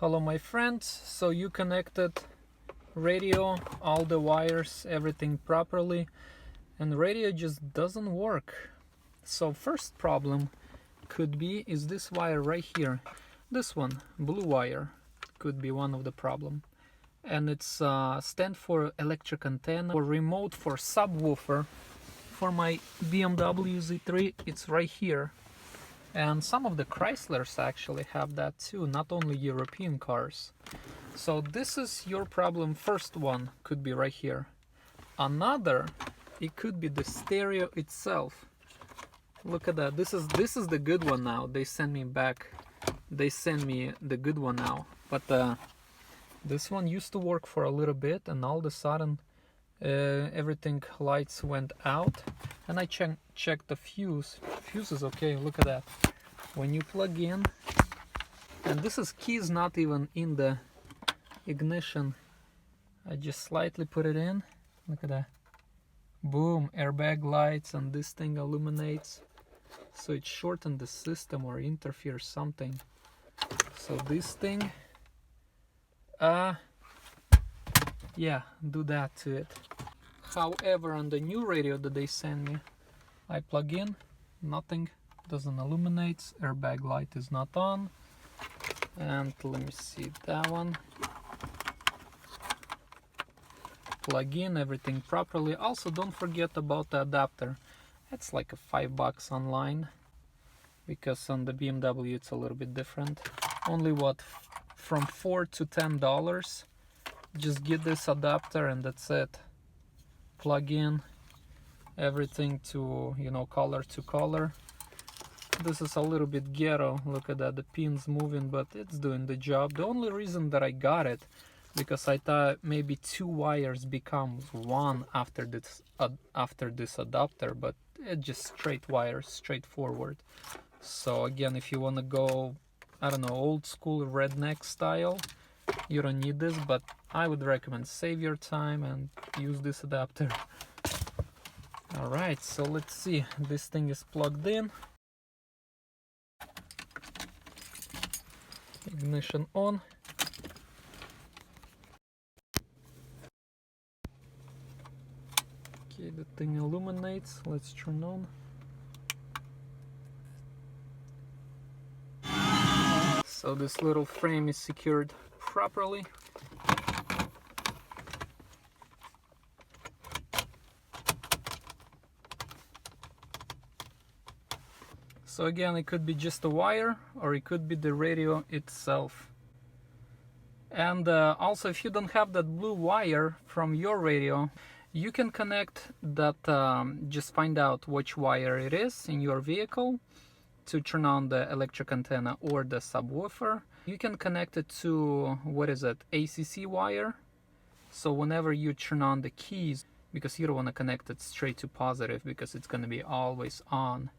Hello my friends, so you connected radio, all the wires, everything properly, and radio just doesn't work. So first problem could be is this wire right here. This one, blue wire, could be one of the problem. And it's stand for electric antenna or remote for subwoofer. For my BMW Z3 it's right here. And some of the Chryslers actually have that too, not only European cars. So this is your problem. First one could be right here. Another, it could be the stereo itself. Look at that. This is the good one now. They send me back. They send me the good one now. But this one used to work for a little bit, and all of a sudden everything lights went out. And I checked the fuse. Fuse is okay. Look at that. When you plug in, and this is keys not even in the ignition. I just slightly put it in. Look at that. Boom, airbag lights, and this thing illuminates. So it shortened the system or interferes something. So this thing, yeah, do that to it. However, on the new radio that they send me, I plug in, nothing, doesn't illuminate, airbag light is not on. And let me see that one. Plug in everything properly. Also, don't forget about the adapter. It's like a $5 online, because on the BMW it's a little bit different. Only what, from $4 to $10. Just get this adapter and that's it. Plug in everything to, you know, color to color. This is a little bit ghetto. Look at that, the pin's moving, but it's doing the job. The only reason that I got it, because I thought maybe two wires becomes one after this adapter, but it's just straight wires, straightforward. So again, if you want to go, I don't know, old school redneck style, you don't need this, but I would recommend save your time and use this adapter. Alright, so let's see. This thing is plugged in. Ignition on. Okay, the thing illuminates. Let's turn on. So this little frame is secured properly. So again, it could be just a wire, or it could be the radio itself. And also, if you don't have that blue wire from your radio, you can connect that, just find out which wire it is in your vehicle to turn on the electric antenna or the subwoofer. You can connect it to, what is it, ACC wire. So whenever you turn on the keys, because you don't want to connect it straight to positive, because it's going to be always on.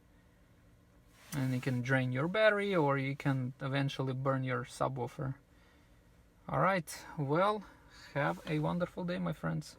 And it can drain your battery, or you can eventually burn your subwoofer. Alright, well, have a wonderful day, my friends.